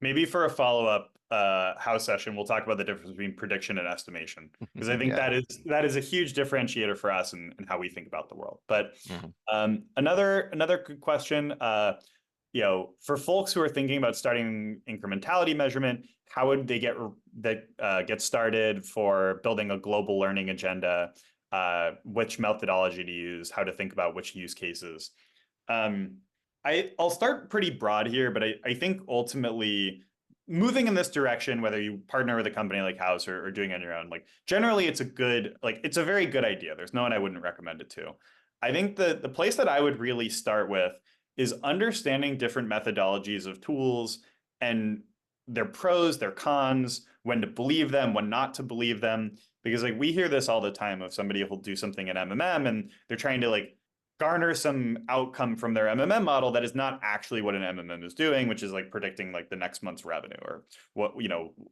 Maybe for a follow-up house session, we'll talk about the difference between prediction and estimation, because I think Yeah. that is a huge differentiator for us and how we think about the world. But Mhm. another good question, for folks who are thinking about starting incrementality measurement, how would they get started for building a global learning agenda? Which methodology to use? How to think about which use cases? Um, I'll start pretty broad here, but I think ultimately moving in this direction, whether you partner with a company like House or doing it on your own, like generally it's a very good idea. There's no one I wouldn't recommend it to. I think the place that I would really start with is understanding different methodologies of tools and their pros, their cons, when to believe them, when not to believe them. Because like we hear this all the time of somebody who'll do something in MMM and they're trying to like garner some outcome from their MMM model that is not actually what an MMM is doing, which is like predicting like the next month's revenue or what,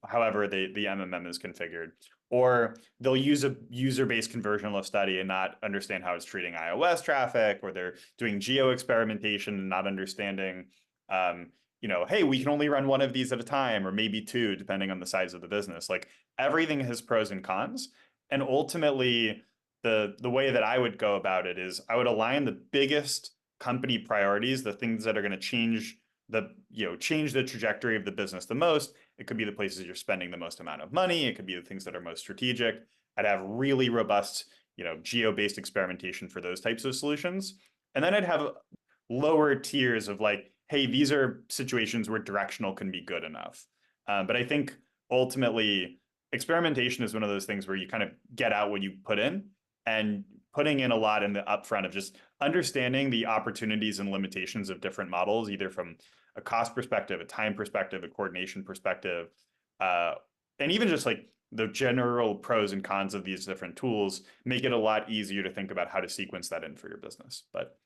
however the MMM is configured. Or they'll use a user-based conversionless study and not understand how it's treating iOS traffic, or they're doing geo experimentation and not understanding, hey, we can only run one of these at a time, or maybe two, depending on the size of the business. Like everything has pros and cons. And ultimately, the way that I would go about it is I would align the biggest company priorities, the things that are going to change the trajectory of the business the most. It could be the places you're spending the most amount of money. It could be the things that are most strategic. I'd have really robust, geo-based experimentation for those types of solutions. And then I'd have lower tiers of like, hey, these are situations where directional can be good enough. But I think ultimately experimentation is one of those things where you kind of get out what you put in, and putting in a lot in the upfront of just understanding the opportunities and limitations of different models, either from a cost perspective, a time perspective, a coordination perspective, and even just like the general pros and cons of these different tools make it a lot easier to think about how to sequence that in for your business. But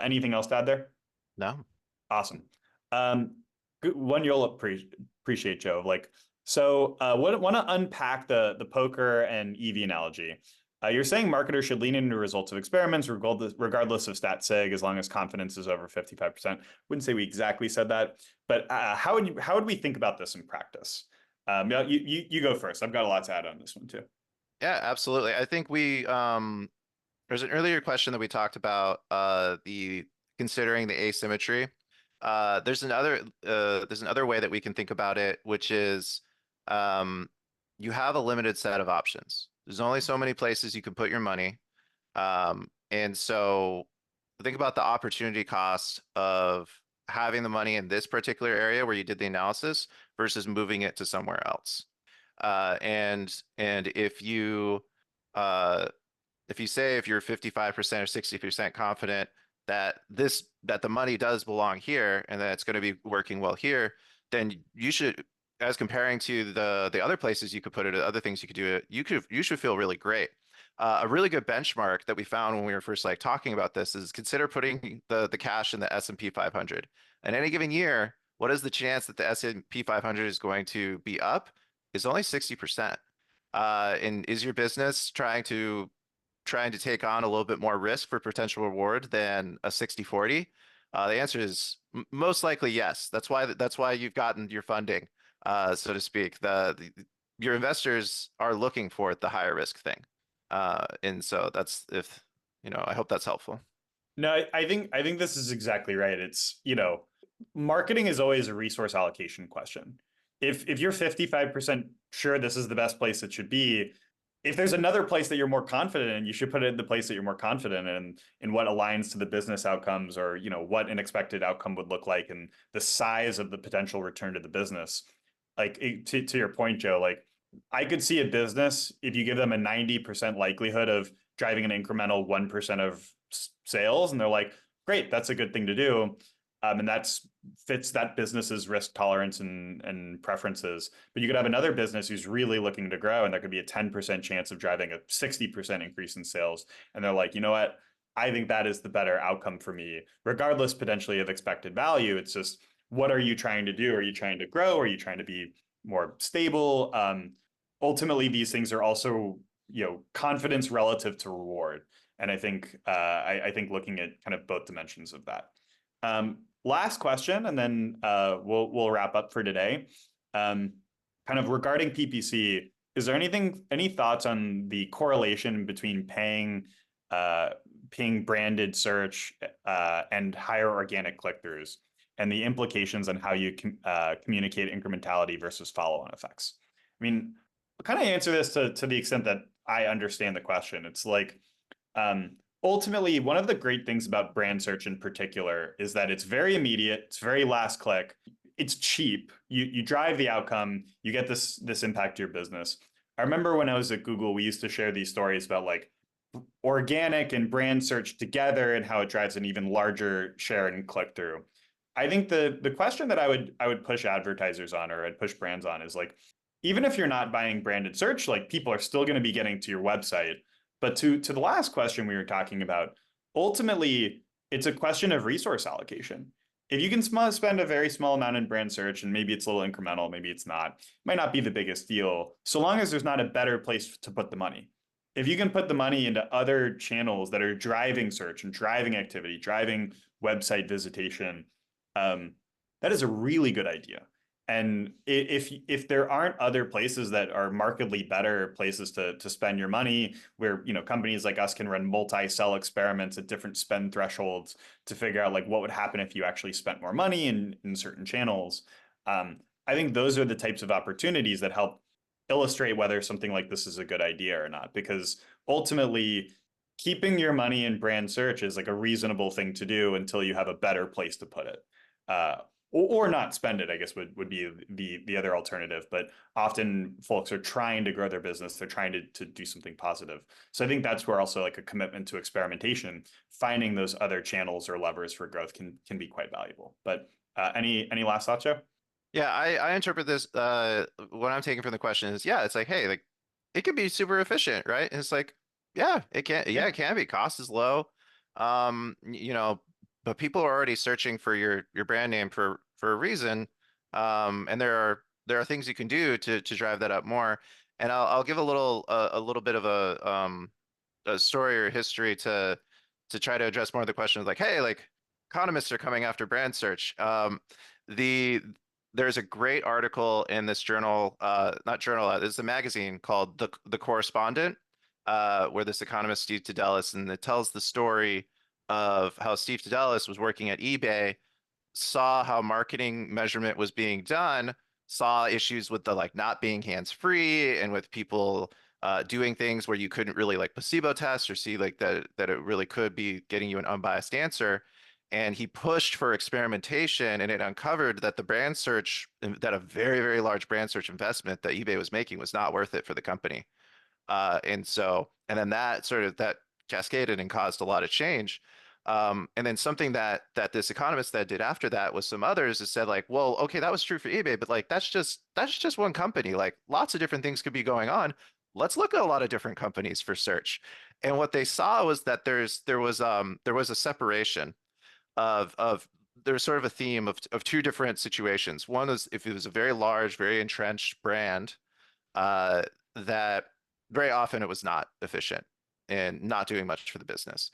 anything else to add there? No. Awesome. One you'll appreciate, Joe. Like, so want to unpack the poker and EV analogy. You're saying marketers should lean into results of experiments regardless of stat sig, as long as confidence is over 55%. Wouldn't say we exactly said that, but how would we think about this in practice? You go first. I've got a lot to add on this one too. Yeah, absolutely. I think there's an earlier question that we talked about, the considering the asymmetry. There's another way that we can think about it, which is um, you have a limited set of options. There's only so many places you can put your money. And so think about the opportunity cost of having the money in this particular area where you did the analysis versus moving it to somewhere else. And uh, if you say if you're 55% or 60% confident that the money does belong here and that it's going to be working well here, then you should, as comparing to the other places you could put it, other things you could do it, you should feel really great. A really good benchmark that we found when we were first like talking about this is consider putting the cash in the S&P 500. In any given year, what is the chance that the S&P 500 is going to be up? Is only 60%. And is your business trying to take on a little bit more risk for potential reward than a 60-40? The answer is most likely yes. That's why you've gotten your funding, so to speak. Your investors are looking for the higher risk thing. And so that's if, I hope that's helpful. No, I think this is exactly right. It's, marketing is always a resource allocation question. If you're 55% sure this is the best place it should be, if there's another place that you're more confident in, you should put it in the place that you're more confident in what aligns to the business outcomes, or, what an expected outcome would look like and the size of the potential return to the business. Like, to your point, Joe, like, I could see a business, if you give them a 90% likelihood of driving an incremental 1% of sales, and they're like, great, that's a good thing to do. And that's fits that business's risk tolerance and preferences. But you could have another business who's really looking to grow, and there could be a 10% chance of driving a 60% increase in sales. And they're like, you know what? I think that is the better outcome for me, regardless potentially of expected value. It's just, what are you trying to do? Are you trying to grow? Are you trying to be more stable? Ultimately, these things are also, confidence relative to reward. And I think I think looking at kind of both dimensions of that. Last question, and then we'll wrap up for today. Kind of regarding PPC, is there any thoughts on the correlation between paying branded search and higher organic click-throughs, and the implications on how you communicate incrementality versus follow-on effects? I mean, I'll kind of answer this to the extent that I understand the question. It's like, ultimately, one of the great things about brand search in particular is that it's very immediate, it's very last click, it's cheap. You drive the outcome, you get this impact to your business. I remember when I was at Google, we used to share these stories about like organic and brand search together and how it drives an even larger share in click through. I think the question that I would push advertisers on, or I'd push brands on, is like, even if you're not buying branded search, like, people are still going to be getting to your website. But to the last question we were talking about, ultimately, it's a question of resource allocation. If you can spend a very small amount in brand search, and maybe it's a little incremental, maybe it's not, it might not be the biggest deal, so long as there's not a better place to put the money. If you can put the money into other channels that are driving search and driving activity, driving website visitation, that is a really good idea. And if there aren't other places that are markedly better places to spend your money, where, companies like us can run multi-cell experiments at different spend thresholds to figure out like what would happen if you actually spent more money in certain channels, I think those are the types of opportunities that help illustrate whether something like this is a good idea or not. Because ultimately, keeping your money in brand search is like a reasonable thing to do until you have a better place to put it. Or not spend it, I guess, would be the other alternative. But often folks are trying to grow their business. They're trying to do something positive. So I think that's where also like a commitment to experimentation, finding those other channels or levers for growth can be quite valuable. But any last thoughts, Joe? Yeah, I interpret this, what I'm taking from the question is, yeah, it's like, hey, like it can be super efficient, right? And it's like, yeah, Yeah. it can be. Cost is low. You know, but people are already searching for your brand name for a reason. And there are things you can do to drive that up more. And I'll give a little bit of a story or history to try to address more of the questions like, hey, like economists are coming after brand search. The there's a great article in this journal, not journal, there's a magazine called The Correspondent, where this economist Steve Tadelis, and it tells the story of how Steve Tadelis was working at eBay, saw how marketing measurement was being done, saw issues with the like not being hands-free and with people doing things where you couldn't really like placebo test or see like that it really could be getting you an unbiased answer. And he pushed for experimentation, and it uncovered that the brand search, that a very, very large brand search investment that eBay was making was not worth it for the company. And then that cascaded and caused a lot of change. And then something that this economist that did after that was some others that said like, well, okay, that was true for eBay, but like that's just one company. Like lots of different things could be going on. Let's look at a lot of different companies for search. And what they saw was that there was a separation of there's sort of a theme of two different situations. One is if it was a very large, very entrenched brand, uh, that very often it was not efficient and not doing much for the business.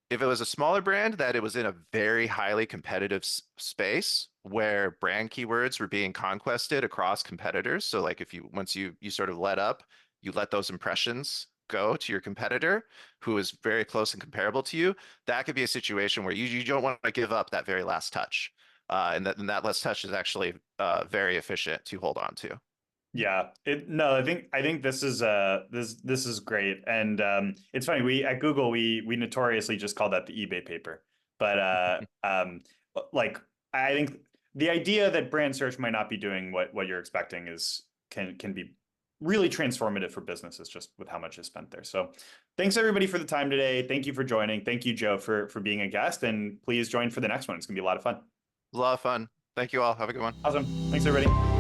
If it was a smaller brand that it was in a very highly competitive space where brand keywords were being conquested across competitors. So like if you once you sort of let up, you let those impressions go to your competitor who is very close and comparable to you, that could be a situation where you don't want to give up that very last touch. And that last touch is actually very efficient to hold on to. Yeah, no, I think this is this is great. And it's funny, we at Google we notoriously just call that the eBay paper. But like I think the idea that brand search might not be doing what you're expecting is can be really transformative for businesses just with how much is spent there. So thanks everybody for the time today. Thank you for joining. Thank you, Joe, for being a guest, and please join for the next one. It's gonna be a lot of fun. A lot of fun. Thank you all. Have a good one. Awesome. Thanks everybody.